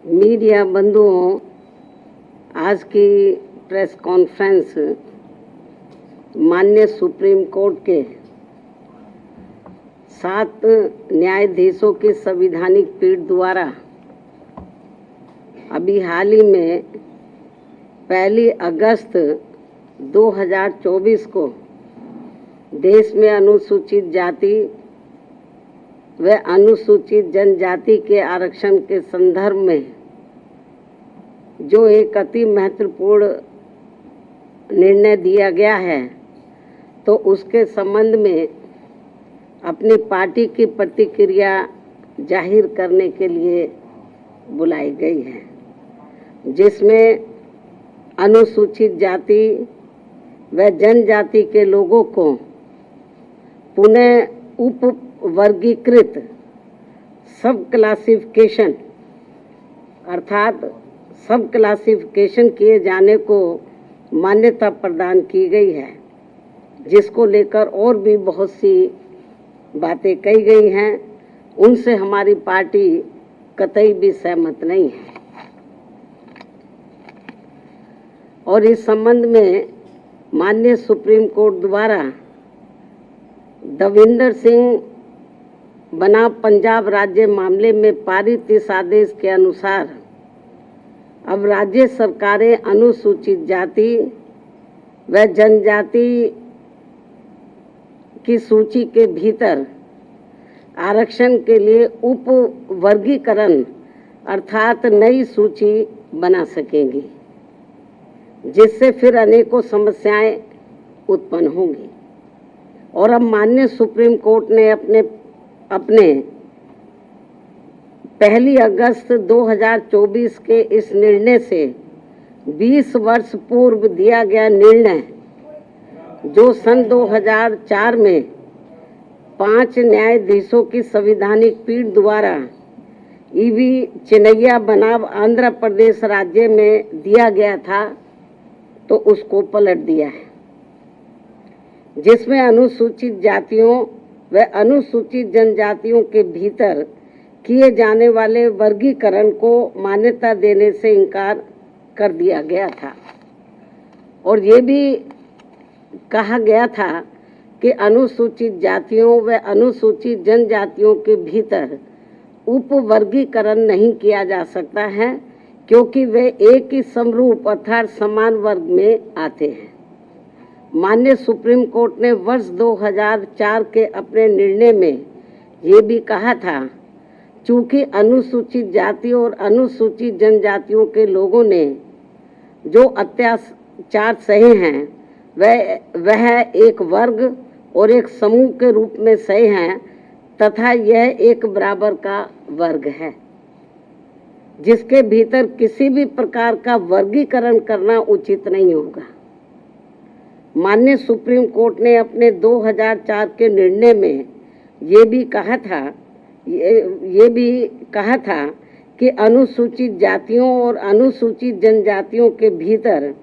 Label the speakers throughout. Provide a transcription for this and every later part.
Speaker 1: Media बंधुओं, आज की प्रेस कॉन्फ्रेंस माननीय सुप्रीम कोर्ट के 7 न्यायाधीशों की संवैधानिक पीठ द्वारा अभी हाल ही में 1 अगस्त 2024 को देश में अनुसूचित जाति व अनुसूचित जनजाति के आरक्षण के संदर्भ में जो एक अति महत्वपूर्ण निर्णय दिया गया है, तो उसके संबंध में अपनी पार्टी की प्रतिक्रिया जाहिर करने के लिए बुलाई गई है, जिसमें अनुसूचित जाति व जनजाति के लोगों को पुनः उप वर्गीकृत सब क्लासिफिकेशन अर्थात सब क्लासिफिकेशन किए जाने को मान्यता प्रदान की गई है, जिसको लेकर और भी बहुत सी बातें कही गई हैं। उनसे हमारी पार्टी कतई भी सहमत नहीं है और इस संबंध में माननीय सुप्रीम कोर्ट द्वारा दविंदर सिंह बनाम पंजाब राज्य मामले में पारित इस आदेश के अनुसार अब राज्य सरकारें अनुसूचित जाति व जनजाति की सूची के भीतर आरक्षण के लिए उप वर्गीकरण अर्थात नई सूची बना सकेंगी, जिससे फिर अनेकों समस्याएं उत्पन्न होंगी। और अब माननीय सुप्रीम कोर्ट ने अपने 1 अगस्त 2024 के इस निर्णय से 20 वर्ष पूर्व दिया गया निर्णय, जो सन 2004 में 5 न्यायाधीशों की संवैधानिक पीठ द्वारा ईवी चिन्नैया बनाम आंध्र प्रदेश राज्य में दिया गया था, तो उसको पलट दिया है, जिसमें अनुसूचित जातियों व अनुसूचित जनजातियों के भीतर किए जाने वाले वर्गीकरण को मान्यता देने से इनकार कर दिया गया था। और ये भी कहा गया था कि अनुसूचित जातियों व अनुसूचित जनजातियों के भीतर उप वर्गीकरण नहीं किया जा सकता है, क्योंकि वे एक ही समरूप अर्थात समान वर्ग में आते हैं। माननीय सुप्रीम कोर्ट ने वर्ष 2004 के अपने निर्णय में ये भी कहा था, चूंकि अनुसूचित जाति और अनुसूचित जनजातियों के लोगों ने जो अत्याचार सहे हैं वह एक वर्ग और एक समूह के रूप में सहे हैं, तथा यह एक बराबर का वर्ग है, जिसके भीतर किसी भी प्रकार का वर्गीकरण करना उचित नहीं होगा। माननीय सुप्रीम कोर्ट ने अपने 2004 के निर्णय में ये भी कहा था कि अनुसूचित जातियों और अनुसूचित जनजातियों के भीतर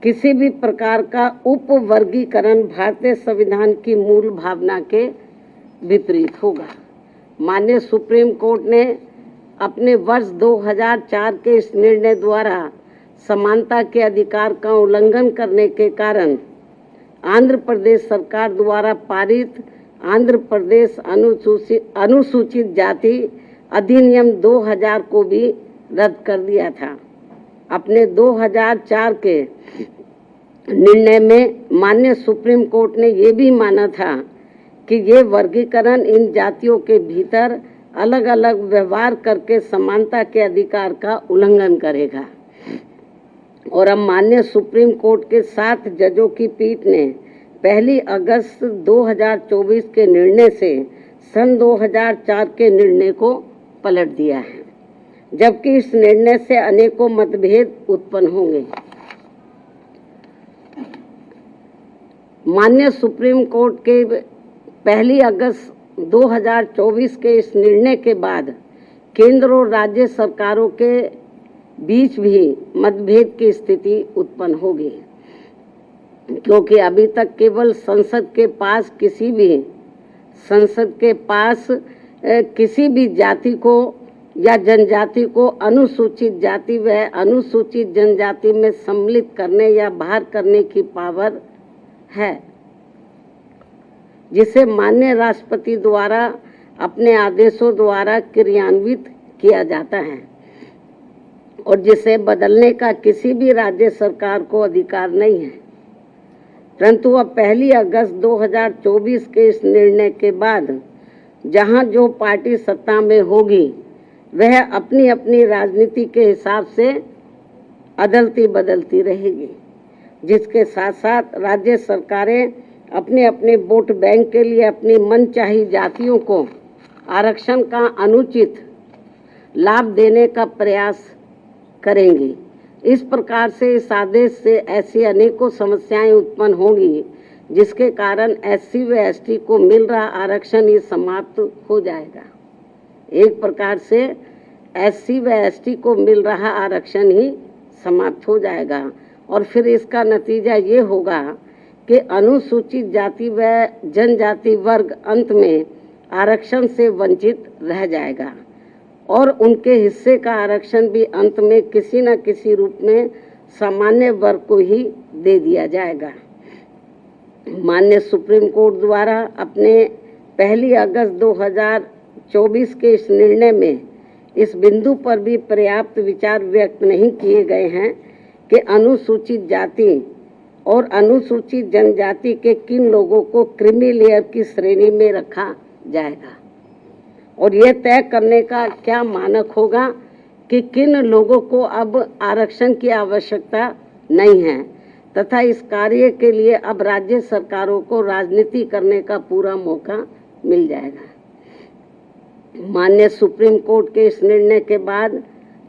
Speaker 1: किसी भी प्रकार का उप वर्गीकरण भारतीय संविधान की मूल भावना के विपरीत होगा। माननीय सुप्रीम कोर्ट ने अपने वर्ष 2004 के इस निर्णय द्वारा समानता के अधिकार का उल्लंघन करने के कारण आंध्र प्रदेश सरकार द्वारा पारित आंध्र प्रदेश अनुसूचित जाति अधिनियम 2000 को भी रद्द कर दिया था। अपने 2004 के निर्णय में माननीय सुप्रीम कोर्ट ने ये भी माना था कि ये वर्गीकरण इन जातियों के भीतर अलग अलग व्यवहार करके समानता के अधिकार का उल्लंघन करेगा। और अब माननीय सुप्रीम कोर्ट के 7 जजों की पीठ ने 1 अगस्त 2024 के निर्णय से सन 2004 के निर्णय को पलट दिया है, जबकि इस निर्णय से अनेकों मतभेद उत्पन्न होंगे। माननीय सुप्रीम कोर्ट के 1 अगस्त 2024 के इस निर्णय के बाद केंद्र और राज्य सरकारों के बीच भी मतभेद की स्थिति उत्पन्न होगी, क्योंकि अभी तक केवल संसद के पास किसी भी जाति को या जनजाति को अनुसूचित जाति व अनुसूचित जनजाति में सम्मिलित करने या बाहर करने की पावर है, जिसे माननीय राष्ट्रपति द्वारा अपने आदेशों द्वारा क्रियान्वित किया जाता है और जिसे बदलने का किसी भी राज्य सरकार को अधिकार नहीं है। परंतु अब 1 अगस्त 2024 के इस निर्णय के बाद जहां जो पार्टी सत्ता में होगी वह अपनी अपनी राजनीति के हिसाब से अदलती बदलती रहेगी, जिसके साथ साथ राज्य सरकारें अपने अपने वोट बैंक के लिए अपनी मनचाही जातियों को आरक्षण का अनुचित लाभ देने का प्रयास करेंगी। इस प्रकार से इस आदेश से ऐसी अनेकों समस्याएं उत्पन्न होंगी, जिसके कारण SC व ST को मिल रहा आरक्षण ही समाप्त हो जाएगा। एक प्रकार से SC व ST को मिल रहा आरक्षण ही समाप्त हो जाएगा और फिर इसका नतीजा ये होगा कि अनुसूचित जाति व जनजाति वर्ग अंत में आरक्षण से वंचित रह जाएगा और उनके हिस्से का आरक्षण भी अंत में किसी न किसी रूप में सामान्य वर्ग को ही दे दिया जाएगा। माननीय सुप्रीम कोर्ट द्वारा अपने 1 अगस्त 2024 के इस निर्णय में इस बिंदु पर भी पर्याप्त विचार व्यक्त नहीं किए गए हैं कि अनुसूचित जाति और अनुसूचित जनजाति के किन लोगों को क्रीमी लेयर की श्रेणी में रखा जाएगा और यह तय करने का क्या मानक होगा कि किन लोगों को अब आरक्षण की आवश्यकता नहीं है तथा इस कार्य के लिए अब राज्य सरकारों को राजनीति करने का पूरा मौका मिल जाएगा। माननीय सुप्रीम कोर्ट के इस निर्णय के बाद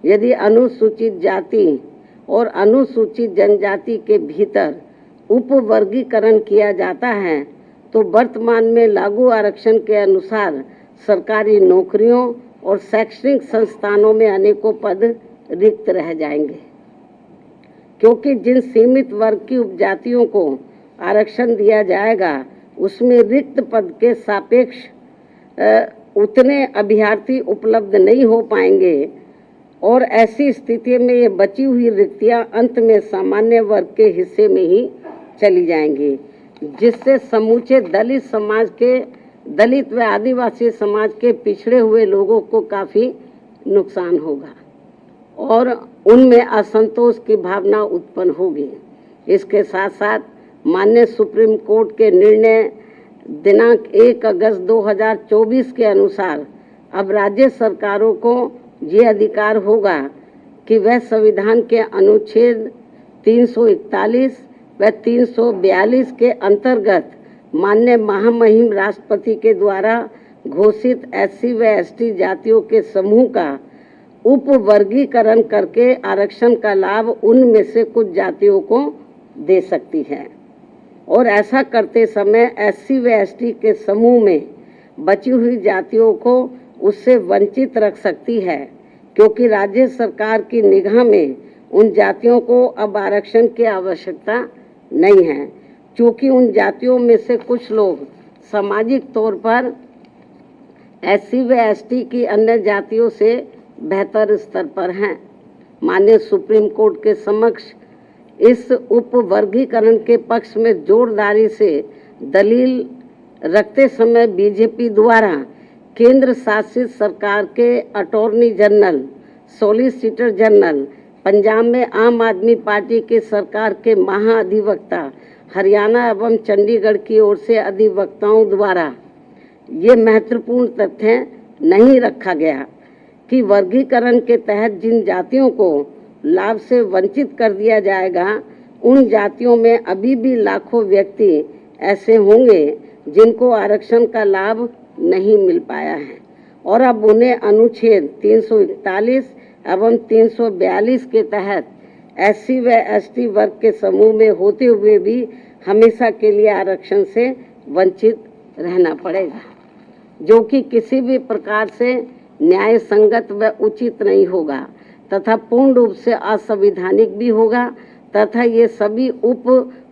Speaker 1: यदि अनुसूचित जाति और अनुसूचित जनजाति के भीतर उपवर्गीकरण किया जाता है तो वर्तमान में लागू आरक्षण के अनुसार सरकारी नौकरियों और शैक्षणिक संस्थानों में अनेकों पद रिक्त रह जाएंगे, क्योंकि जिन सीमित वर्ग की उपजातियों को आरक्षण दिया जाएगा उसमें रिक्त पद के सापेक्ष उतने अभ्यर्थी उपलब्ध नहीं हो पाएंगे और ऐसी स्थिति में ये बची हुई रिक्तियां अंत में सामान्य वर्ग के हिस्से में ही चली जाएंगी, जिससे समूचे दलित समाज के दलित व आदिवासी समाज के पिछड़े हुए लोगों को काफ़ी नुकसान होगा और उनमें असंतोष की भावना उत्पन्न होगी। इसके साथ साथ माननीय सुप्रीम कोर्ट के निर्णय दिनांक 1 अगस्त 2024 के अनुसार अब राज्य सरकारों को ये अधिकार होगा कि वह संविधान के अनुच्छेद 341 व 342 के अंतर्गत माननीय महामहिम राष्ट्रपति के द्वारा घोषित SC व ST जातियों के समूह का उपवर्गीकरण करके आरक्षण का लाभ उनमें से कुछ जातियों को दे सकती है और ऐसा करते समय SC व ST के समूह में बची हुई जातियों को उससे वंचित रख सकती है, क्योंकि राज्य सरकार की निगाह में उन जातियों को अब आरक्षण की आवश्यकता नहीं है, क्योंकि उन जातियों में से कुछ लोग सामाजिक तौर पर SC व ST की अन्य जातियों से बेहतर स्तर पर हैं। माननीय सुप्रीम कोर्ट के समक्ष इस उपवर्गीकरण के पक्ष में जोरदारी से दलील रखते समय बीजेपी द्वारा केंद्र शासित सरकार के attorney general, solicitor general, Punjab में आम आदमी पार्टी की सरकार के महाअधिवक्ता, हरियाणा एवं चंडीगढ़ की ओर से अधिवक्ताओं द्वारा ये महत्वपूर्ण तथ्य नहीं रखा गया कि वर्गीकरण के तहत जिन जातियों को लाभ से वंचित कर दिया जाएगा उन जातियों में अभी भी लाखों व्यक्ति ऐसे होंगे जिनको आरक्षण का लाभ नहीं मिल पाया है और अब उन्हें अनुच्छेद 341 एवं 342 के तहत SC व ST वर्ग के समूह में होते हुए भी हमेशा के लिए आरक्षण से वंचित रहना पड़ेगा, जो कि किसी भी प्रकार से न्याय संगत व उचित नहीं होगा तथा पूर्ण रूप से असंवैधानिक भी होगा तथा ये सभी उप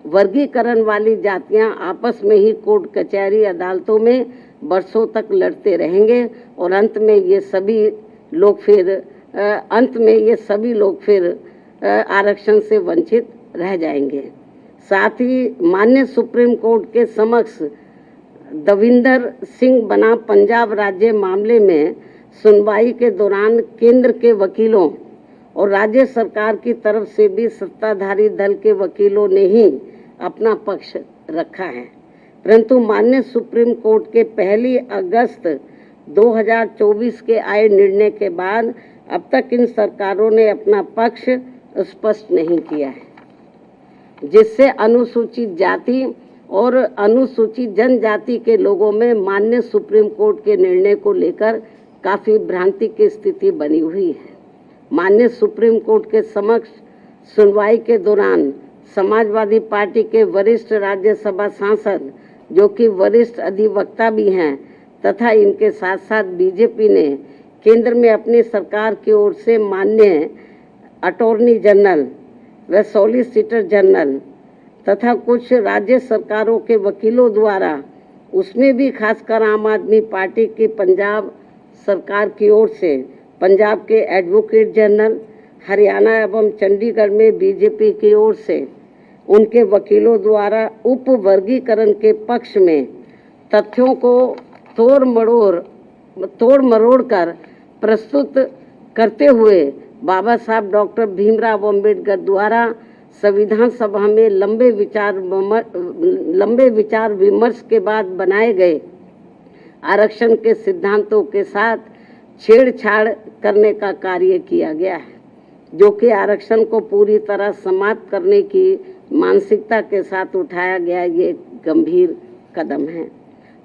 Speaker 1: वर्गीकरण वाली जातियां आपस में ही कोर्ट कचहरी अदालतों में वर्षों तक लड़ते रहेंगे और अंत में ये सभी लोग फिर अंत में ये सभी लोग फिर आरक्षण से वंचित रह जाएंगे। साथ ही माननीय सुप्रीम कोर्ट के समक्ष दविंदर सिंह बनाम पंजाब राज्य मामले में सुनवाई के दौरान केंद्र के वकीलों और राज्य सरकार की तरफ से भी सत्ताधारी दल के वकीलों ने ही अपना पक्ष रखा है, परंतु माननीय सुप्रीम कोर्ट के 1 अगस्त 2024 के आए निर्णय के बाद अब तक इन सरकारों ने अपना पक्ष स्पष्ट नहीं किया है, जिससे अनुसूचित जाति और अनुसूचित जनजाति के लोगों में माननीय सुप्रीम कोर्ट के निर्णय को लेकर काफ़ी भ्रांति की स्थिति बनी हुई है। माननीय सुप्रीम कोर्ट के समक्ष सुनवाई के दौरान समाजवादी पार्टी के वरिष्ठ राज्यसभा सांसद, जो कि वरिष्ठ अधिवक्ता भी हैं, तथा इनके साथ साथ बीजेपी ने केंद्र में अपनी सरकार की ओर से माननीय अटॉर्नी जनरल व सॉलिसिटर जनरल तथा कुछ राज्य सरकारों के वकीलों द्वारा, उसमें भी खासकर आम आदमी पार्टी की पंजाब सरकार की ओर से पंजाब के एडवोकेट जनरल, हरियाणा एवं चंडीगढ़ में बीजेपी की ओर से उनके वकीलों द्वारा उपवर्गीकरण के पक्ष में तथ्यों को तोड़ मरोड़ कर प्रस्तुत करते हुए बाबा साहब डॉक्टर भीमराव अम्बेडकर द्वारा संविधान सभा में लंबे विचार विमर्श के बाद बनाए गए आरक्षण के सिद्धांतों के साथ छेड़छाड़ करने का कार्य किया गया है, जो कि आरक्षण को पूरी तरह समाप्त करने की मानसिकता के साथ उठाया गया ये गंभीर कदम है।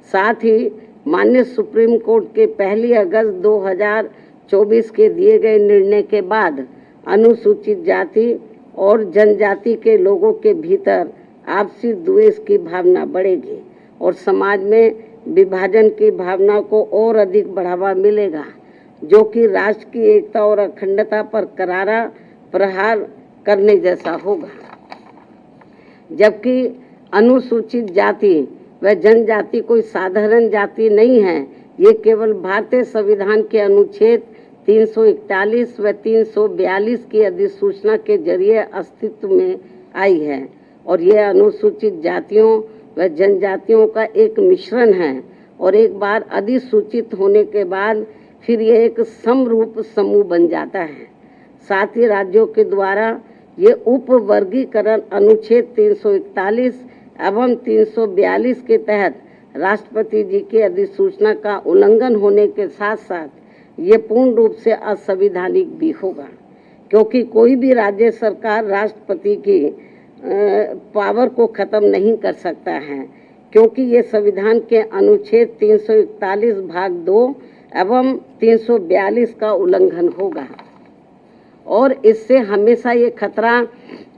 Speaker 1: साथ ही माननीय सुप्रीम कोर्ट के 1 अगस्त 2024 के दिए गए निर्णय के बाद अनुसूचित जाति और जनजाति के लोगों के भीतर आपसी द्वेष की भावना बढ़ेगी और समाज में विभाजन की भावना को और अधिक बढ़ावा मिलेगा, जो कि राष्ट्र की एकता और अखंडता पर करारा प्रहार करने जैसा होगा। जबकि अनुसूचित जाति व जनजाति कोई साधारण जाति नहीं है, ये केवल भारतीय संविधान के अनुच्छेद 341 व 342 की अधिसूचना के जरिए अस्तित्व में आई है और यह अनुसूचित जातियों व जनजातियों का एक मिश्रण है और एक बार अधिसूचित होने के बाद फिर यह एक समरूप समूह बन जाता है। साथ ही राज्यों के द्वारा ये उपवर्गीकरण अनुच्छेद 341 एवं 342 के तहत राष्ट्रपति जी की अधिसूचना का उल्लंघन होने के साथ साथ ये पूर्ण रूप से असंवैधानिक भी होगा, क्योंकि कोई भी राज्य सरकार राष्ट्रपति की पावर को खत्म नहीं कर सकता है, क्योंकि ये संविधान के अनुच्छेद 341 भाग 2 एवं 342 का उल्लंघन होगा और इससे हमेशा ये खतरा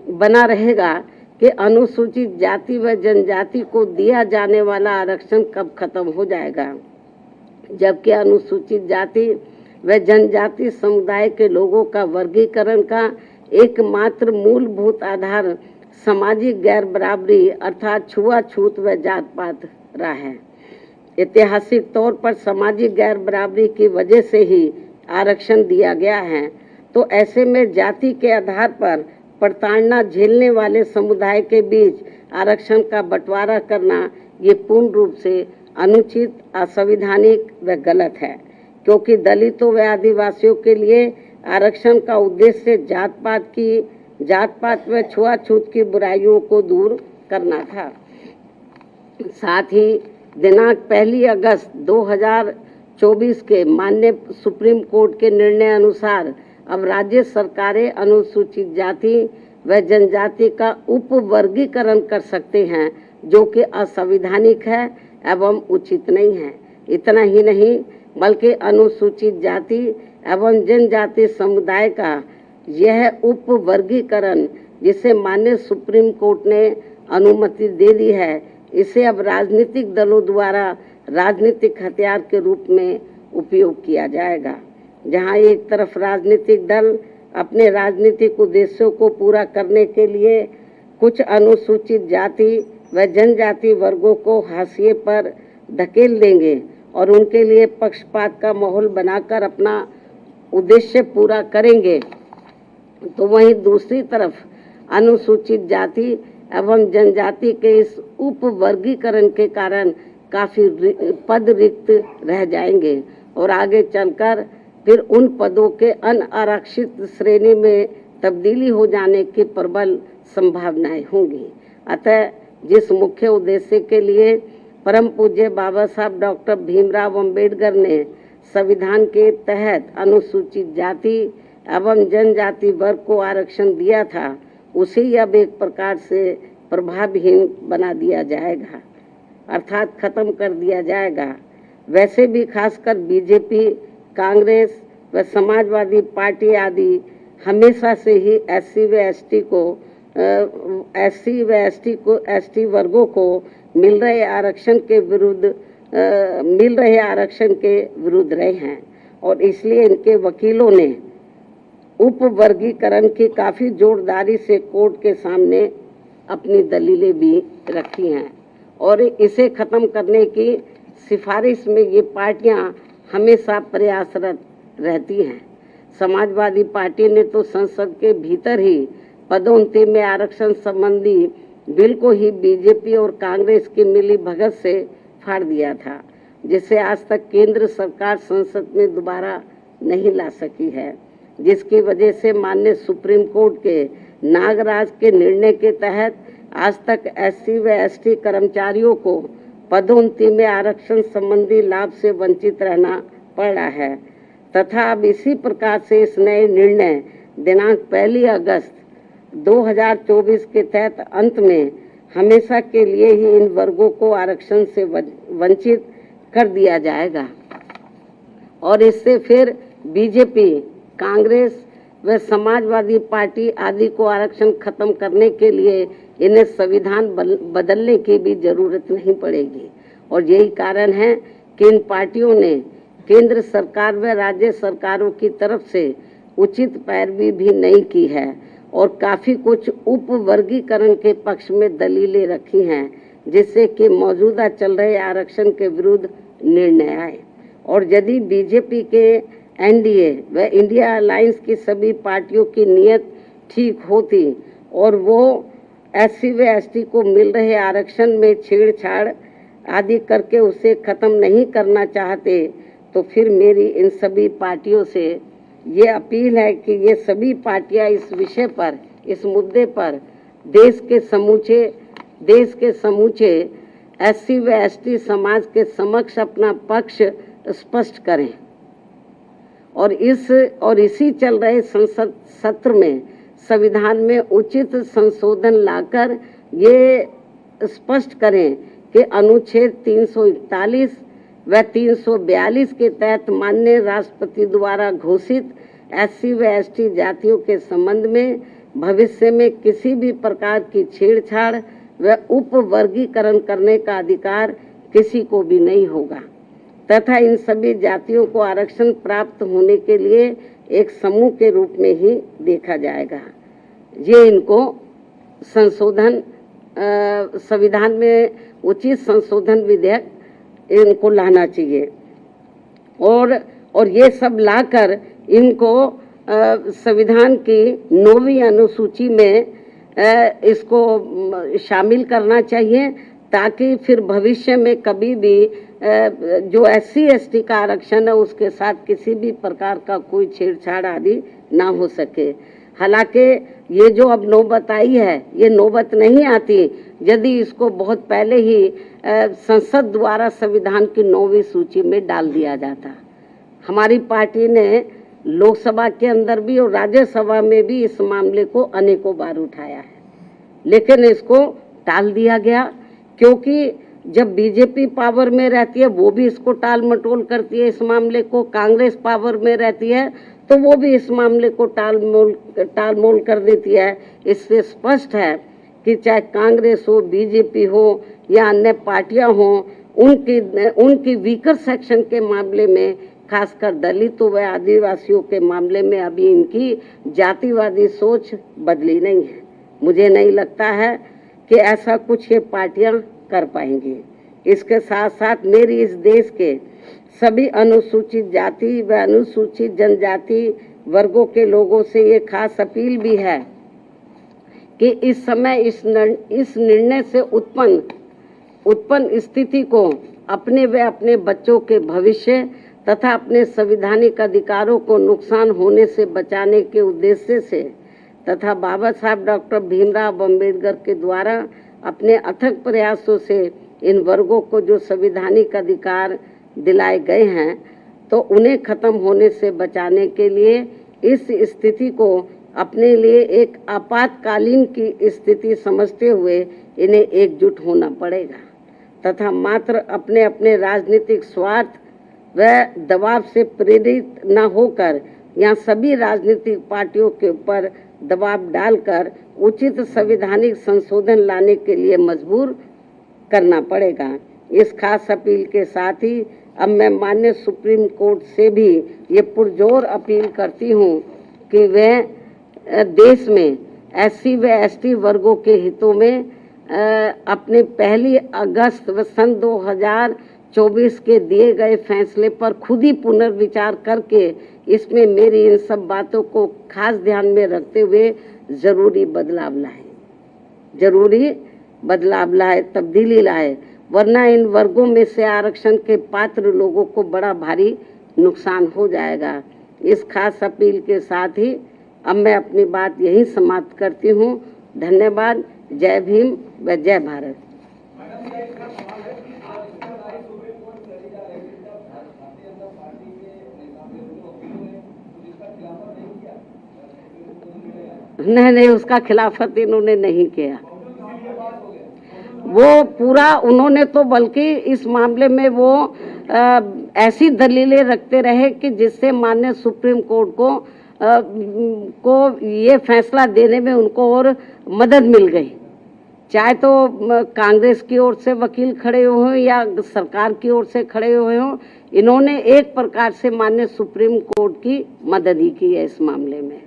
Speaker 1: बना रहेगा कि अनुसूचित जाति व जनजाति को दिया जाने वाला आरक्षण कब खत्म हो जाएगा, जबकि अनुसूचित जाति व जनजाति समुदाय के लोगों का वर्गीकरण का एकमात्र मूलभूत आधार सामाजिक गैर बराबरी अर्थात छुआछूत व जात पात रहा है। ऐतिहासिक तौर पर सामाजिक गैर बराबरी की वजह से ही आरक्षण दिया गया है, तो ऐसे में जाति के आधार पर प्रताड़ना झेलने वाले समुदाय के बीच आरक्षण का बंटवारा करना ये पूर्ण रूप से अनुचित, असंवैधानिक व गलत है, क्योंकि दलितों व आदिवासियों के लिए आरक्षण का उद्देश्य जात पात व छुआछूत की बुराइयों को दूर करना था। साथ ही दिनांक 1 अगस्त 2024 के माननीय सुप्रीम कोर्ट के निर्णय अनुसार अब राज्य सरकारें अनुसूचित जाति व जनजाति का उपवर्गीकरण कर सकते हैं, जो कि असंवैधानिक है एवं उचित नहीं है। इतना ही नहीं बल्कि अनुसूचित जाति एवं जनजाति समुदाय का यह उपवर्गीकरण, जिसे माननीय सुप्रीम कोर्ट ने अनुमति दे दी है, इसे अब राजनीतिक दलों द्वारा राजनीतिक हथियार के रूप में उपयोग किया जाएगा, जहां एक तरफ राजनीतिक दल अपने राजनीतिक उद्देश्यों को पूरा करने के लिए कुछ अनुसूचित जाति व जनजाति वर्गों को हाशिए पर धकेल देंगे और उनके लिए पक्षपात का माहौल बनाकर अपना उद्देश्य पूरा करेंगे, तो वहीं दूसरी तरफ अनुसूचित जाति एवं जनजाति के इस उप वर्गीकरण के कारण काफी पद रिक्त रह जाएंगे और आगे चलकर फिर उन पदों के अनारक्षित श्रेणी में तब्दीली हो जाने की प्रबल संभावनाएं होंगी। अतः जिस मुख्य उद्देश्य के लिए परम पूज्य बाबा साहब डॉक्टर भीमराव अंबेडकर ने संविधान के तहत अनुसूचित जाति एवं जनजाति वर्ग को आरक्षण दिया था, उसे अब एक प्रकार से प्रभावहीन बना दिया जाएगा, अर्थात खत्म कर दिया जाएगा। वैसे भी खासकर बीजेपी, कांग्रेस व समाजवादी पार्टी आदि हमेशा से ही एसटी वर्गों को मिल रहे आरक्षण के विरुद्ध रहे हैं और इसलिए इनके वकीलों ने उप वर्गीकरण की काफी जोरदारी से कोर्ट के सामने अपनी दलीलें भी रखी हैं और इसे खत्म करने की सिफारिश में ये पार्टियां हमेशा प्रयासरत रहती हैं। समाजवादी पार्टी ने तो संसद के भीतर ही पदोन्नति में आरक्षण संबंधी बिल को ही बीजेपी और कांग्रेस की मिली भगत से फाड़ दिया था, जिसे आज तक केंद्र सरकार संसद में दोबारा नहीं ला सकी है, जिसकी वजह से माननीय सुप्रीम कोर्ट के नागराज के निर्णय के तहत आज तक एससी व एसटी कर्मचारियों को पदोन्नति में आरक्षण संबंधी लाभ से वंचित रहना पड़ रहा है तथा अब इसी प्रकार से इस नए निर्णय दिनांक 1 अगस्त 2024 के तहत अंत में हमेशा के लिए ही इन वर्गों को आरक्षण से वंचित कर दिया जाएगा और इससे फिर बीजेपी, कांग्रेस व समाजवादी पार्टी आदि को आरक्षण खत्म करने के लिए इन्हें संविधान बदलने की भी जरूरत नहीं पड़ेगी। और यही कारण है कि इन पार्टियों ने केंद्र सरकार व राज्य सरकारों की तरफ से उचित पैरवी भी नहीं की है और काफी कुछ उप वर्गीकरण के पक्ष में दलीलें रखी हैं, जिससे कि मौजूदा चल रहे आरक्षण के विरुद्ध निर्णय आए। और यदि बीजेपी के एनडीए व इंडिया अलायंस की सभी पार्टियों की नीयत ठीक होती और वो एससी व एसटी को मिल रहे आरक्षण में छेड़छाड़ आदि करके उसे खत्म नहीं करना चाहते, तो फिर मेरी इन सभी पार्टियों से ये अपील है कि ये सभी पार्टियां इस विषय पर, इस मुद्दे पर देश के समूचे एससी व एसटी समाज के समक्ष अपना पक्ष स्पष्ट करें और इसी चल रहे संसद सत्र में संविधान में उचित संशोधन लाकर ये स्पष्ट करें कि अनुच्छेद 341 व 342 के तहत माननीय राष्ट्रपति द्वारा घोषित एससी व एसटी जातियों के संबंध में भविष्य में किसी भी प्रकार की छेड़छाड़ व उप वर्गीकरण करने का अधिकार किसी को भी नहीं होगा तथा इन सभी जातियों को आरक्षण प्राप्त होने के लिए एक समूह के रूप में ही देखा जाएगा। ये इनको संशोधन संविधान में उचित संशोधन विधेयक इनको लाना चाहिए और ये सब लाकर इनको संविधान की 9वीं अनुसूची में इसको शामिल करना चाहिए ताकि फिर भविष्य में कभी भी जो एससी एसटी का आरक्षण है उसके साथ किसी भी प्रकार का कोई छेड़छाड़ आदि ना हो सके। हालांकि ये जो अब नौबत आई है, ये नौबत नहीं आती यदि इसको बहुत पहले ही संसद द्वारा संविधान की 9वीं सूची में डाल दिया जाता। हमारी पार्टी ने लोकसभा के अंदर भी और राज्यसभा में भी इस मामले को अनेकों बार उठाया है, लेकिन इसको टाल दिया गया क्योंकि जब बीजेपी पावर में रहती है वो भी इसको टाल मटोल करती है, इस मामले को कांग्रेस पावर में रहती है तो वो भी इस मामले को टाल मोल कर देती है। इससे स्पष्ट है कि चाहे कांग्रेस हो, बीजेपी हो या अन्य पार्टियां हो, उनकी वीकर सेक्शन के मामले में, खासकर दलितों व आदिवासियों के मामले में अभी इनकी जातिवादी सोच बदली नहीं है। मुझे नहीं लगता है कि ऐसा कुछ ये पार्टियां कर पाएंगी। इसके साथ साथ मेरी इस देश के सभी अनुसूचित जाति व अनुसूचित जनजाति वर्गों के लोगों से ये खास अपील भी है कि इस समय इस निर्णय से उत्पन्न स्थिति को अपने व अपने बच्चों के भविष्य तथा अपने संवैधानिक अधिकारों को नुकसान होने से बचाने के उद्देश्य से तथा बाबा साहब डॉक्टर भीमराव अम्बेडकर के द्वारा अपने अथक प्रयासों से इन वर्गों को जो संवैधानिक अधिकार दिलाए गए हैं, तो उन्हें खत्म होने से बचाने के लिए इस स्थिति को अपने लिए एक आपातकालीन की स्थिति समझते हुए इन्हें एकजुट होना पड़ेगा तथा मात्र अपने अपने राजनीतिक स्वार्थ व दबाव से प्रेरित न होकर यहाँ सभी राजनीतिक पार्टियों के ऊपर दबाव डालकर उचित संवैधानिक संशोधन लाने के लिए मजबूर करना पड़ेगा। इस खास अपील के साथ ही अब मैं माननीय सुप्रीम कोर्ट से भी ये पुरजोर अपील करती हूँ कि वह देश में SC व ST वर्गों के हितों में अपने 1 अगस्त व सन 2024 के दिए गए फैसले पर खुद ही पुनर्विचार करके इसमें मेरी इन सब बातों को खास ध्यान में रखते हुए जरूरी बदलाव लाए, तब्दीली लाए, वरना इन वर्गों में से आरक्षण के पात्र लोगों को बड़ा भारी नुकसान हो जाएगा। इस खास अपील के साथ ही अब मैं अपनी बात यही समाप्त करती हूँ। धन्यवाद। जय भीम व जय भारत। नहीं, उसका खिलाफत इन्होंने नहीं किया। वो पूरा उन्होंने तो बल्कि इस मामले में वो ऐसी दलीलें रखते रहे कि जिससे माननीय सुप्रीम कोर्ट को ये फैसला देने में उनको और मदद मिल गई। चाहे तो कांग्रेस की ओर से वकील खड़े हुए या सरकार की ओर से खड़े हुए हों, इन्होंने एक प्रकार से माननीय सुप्रीम कोर्ट की मदद ही की है इस मामले में।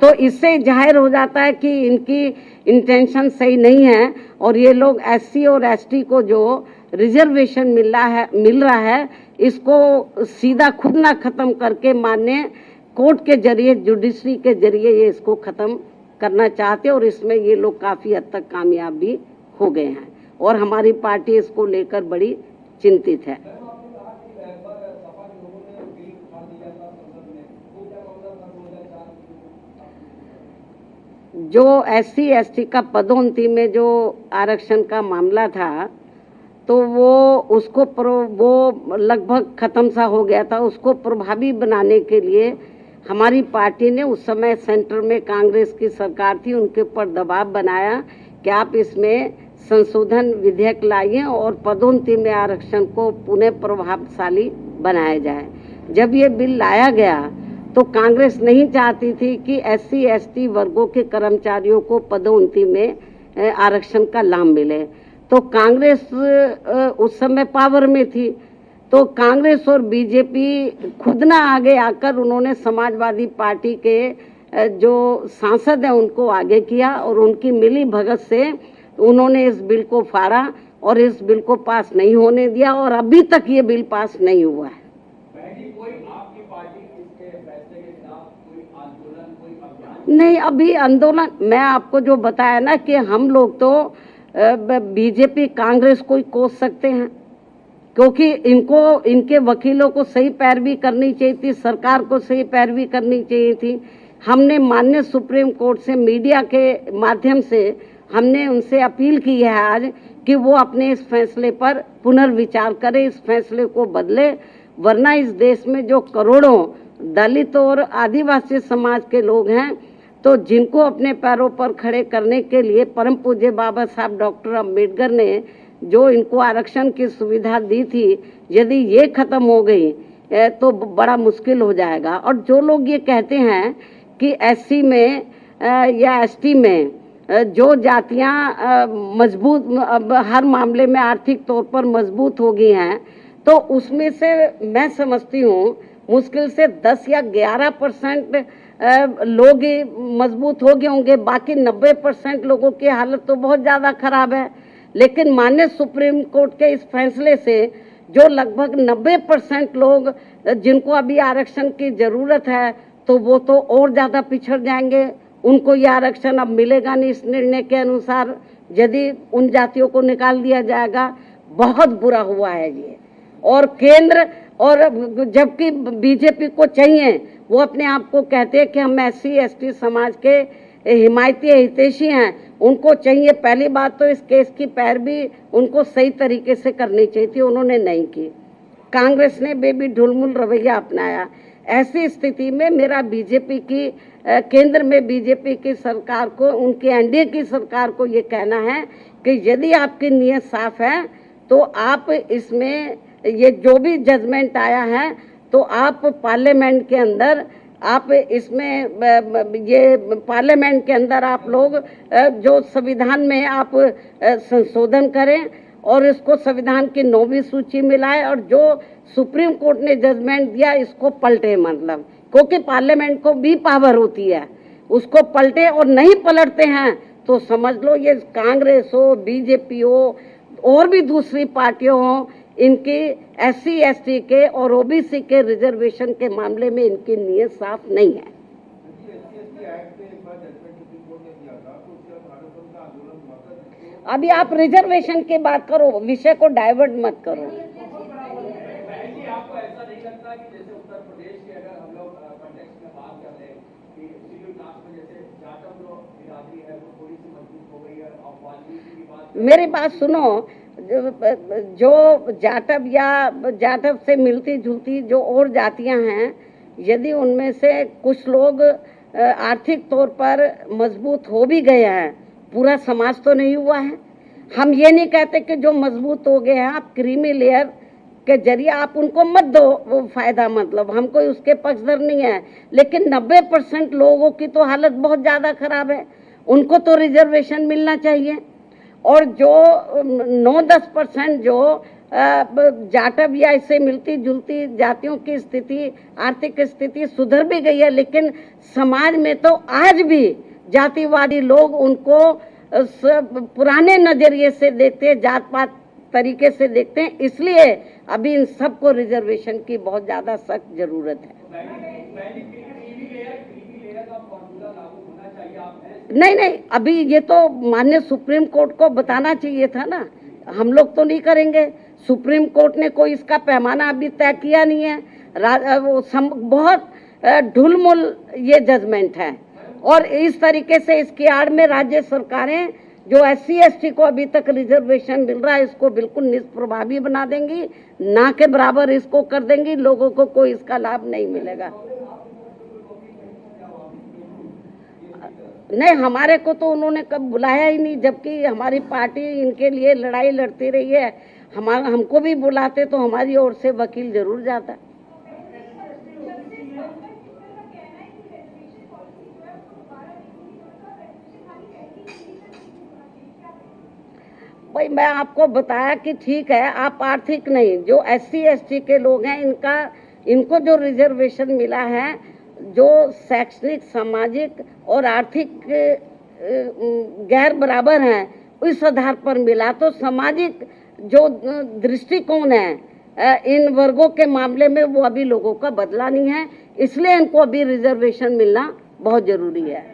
Speaker 1: तो इससे जाहिर हो जाता है कि इनकी इंटेंशन सही नहीं है और ये लोग SC और ST को जो रिजर्वेशन मिल रहा है इसको सीधा खुद ना खत्म करके माननीय कोर्ट के जरिए, जुडिशरी के जरिए ये इसको खत्म करना चाहते और इसमें ये लोग काफ़ी हद तक कामयाब भी हो गए हैं और हमारी पार्टी इसको लेकर बड़ी चिंतित है। जो SC ST का पदोन्नति में जो आरक्षण का मामला था तो वो लगभग खत्म सा हो गया था। उसको प्रभावी बनाने के लिए हमारी पार्टी ने उस समय सेंटर में कांग्रेस की सरकार थी, उनके ऊपर दबाव बनाया कि आप इसमें संशोधन विधेयक लाइए और पदोन्नति में आरक्षण को पुनः प्रभावशाली बनाया जाए। जब ये बिल लाया गया तो कांग्रेस नहीं चाहती थी कि SC ST वर्गों के कर्मचारियों को पदोन्नति में आरक्षण का लाभ मिले। तो कांग्रेस उस समय पावर में थी, तो कांग्रेस और बीजेपी खुद ना आगे आकर उन्होंने समाजवादी पार्टी के जो सांसद हैं उनको आगे किया और उनकी मिली भगत से उन्होंने इस बिल को फाड़ा और इस बिल को पास नहीं होने दिया और अभी तक ये बिल पास नहीं हुआ है। नहीं, अभी आंदोलन मैं आपको जो बताया ना कि हम लोग तो बीजेपी कांग्रेस को ही कोस सकते हैं क्योंकि इनके वकीलों को सही पैरवी करनी चाहिए थी, सरकार को सही पैरवी करनी चाहिए थी। हमने माननीय सुप्रीम कोर्ट से मीडिया के माध्यम से हमने उनसे अपील की है आज कि वो अपने इस फैसले पर पुनर्विचार करें, इस फैसले को बदले, वरना इस देश में जो करोड़ों दलित और आदिवासी समाज के लोग हैं तो जिनको अपने पैरों पर खड़े करने के लिए परम पूज्य बाबा साहब डॉक्टर अम्बेडकर ने जो इनको आरक्षण की सुविधा दी थी, यदि ये खत्म हो गई तो बड़ा मुश्किल हो जाएगा। और जो लोग ये कहते हैं कि SC में या ST में जो जातियां मजबूत हर मामले में आर्थिक तौर पर मजबूत हो गई हैं, तो उसमें से मैं समझती हूँ मुश्किल से 10 या 11% लोग मजबूत हो गए होंगे, बाकी 90% लोगों की हालत तो बहुत ज़्यादा खराब है। लेकिन माननीय सुप्रीम कोर्ट के इस फैसले से जो लगभग 90% लोग जिनको अभी आरक्षण की जरूरत है तो वो तो और ज़्यादा पिछड़ जाएंगे, उनको ये आरक्षण अब मिलेगा नहीं। इस निर्णय के अनुसार यदि उन जातियों को निकाल दिया जाएगा, बहुत बुरा हुआ है ये। और केंद्र और जबकि बीजेपी को चाहिए, वो अपने आप को कहते हैं कि हम SC ST समाज के हिमायती हितैषी हैं, उनको चाहिए पहली बात तो इस केस की पैरवी उनको सही तरीके से करनी चाहिए थी, उन्होंने नहीं की। कांग्रेस ने बेबी ढुलमुल रवैया अपनाया। ऐसी स्थिति में मेरा बीजेपी की केंद्र में बीजेपी की सरकार को, उनकी NDA की सरकार को ये कहना है कि यदि आपकी नीयत साफ है तो आप इसमें ये जो भी जजमेंट आया है तो आप पार्लियामेंट के अंदर आप इसमें ये पार्लियामेंट के अंदर आप लोग जो संविधान में आप संशोधन करें और इसको संविधान की 9वीं सूची में लाए और जो सुप्रीम कोर्ट ने जजमेंट दिया इसको पलटे, मतलब क्योंकि पार्लियामेंट को भी पावर होती है, उसको पलटे। और नहीं पलटते हैं तो समझ लो ये कांग्रेस हो, बीजेपी हो और भी दूसरी पार्टियों हो, इनकी SC ST के और OBC के रिजर्वेशन के मामले में इनकी नीयत साफ नहीं है। अभी आप रिजर्वेशन की बात करो, विषय को डाइवर्ट मत करो।
Speaker 2: आपको ऐसा नहीं लगता कि जैसे उत्तर प्रदेश के अगर हम लोग कॉन्टेक्स्ट में बात कर रहे हैं कि शेड्यूल कास्ट में जैसे जाटव जो बिरादरी है वो थोड़ी सी मजबूत हो गई है, और वाल्मीकि की बात,
Speaker 1: मेरी बात सुनो, जो जाटव या जाटव से मिलती जुलती जो और जातियां हैं, यदि उनमें से कुछ लोग आर्थिक तौर पर मजबूत हो भी गए हैं, पूरा समाज तो नहीं हुआ है। हम ये नहीं कहते कि जो मजबूत हो गए हैं आप क्रीमी लेयर के जरिए आप उनको मत दो वो फायदा, मतलब हम कोई उसके पक्षधर नहीं है, लेकिन 90% लोगों की तो हालत बहुत ज़्यादा खराब है, उनको तो रिजर्वेशन मिलना चाहिए। और जो 9-10% जो जाटव या इससे मिलती जुलती जातियों की स्थिति, आर्थिक स्थिति सुधर भी गई है, लेकिन समाज में तो आज भी जातिवादी लोग उनको पुराने नजरिए से देखते हैं, जात पात तरीके से देखते हैं, इसलिए अभी इन सबको रिजर्वेशन की बहुत ज्यादा सख्त जरूरत है। नहीं, अभी ये तो माननीय सुप्रीम कोर्ट को बताना चाहिए था ना, हम लोग तो नहीं करेंगे। सुप्रीम कोर्ट ने कोई इसका पैमाना अभी तय किया नहीं है, बहुत ढुलमुल ये जजमेंट है। और इस तरीके से इसकी आड़ में राज्य सरकारें जो SC ST को अभी तक रिजर्वेशन मिल रहा है इसको बिल्कुल निष्प्रभावी बना देंगी, ना के बराबर इसको कर देंगी, लोगों को कोई इसका लाभ नहीं मिलेगा। नहीं, हमारे को तो उन्होंने कब बुलाया ही नहीं, जबकि हमारी पार्टी इनके लिए लड़ाई लड़ती रही है। हमको भी बुलाते तो हमारी ओर से वकील जरूर जाता। भाई मैं आपको बताया कि ठीक है, आप आर्थिक नहीं, जो SC ST के लोग हैं इनको जो रिजर्वेशन मिला है, जो शैक्षणिक, सामाजिक और आर्थिक गैर बराबर हैं, इस आधार पर मिला। तो सामाजिक जो दृष्टिकोण है इन वर्गों के मामले में वो अभी लोगों का बदला नहीं है, इसलिए इनको अभी रिजर्वेशन मिलना बहुत जरूरी है।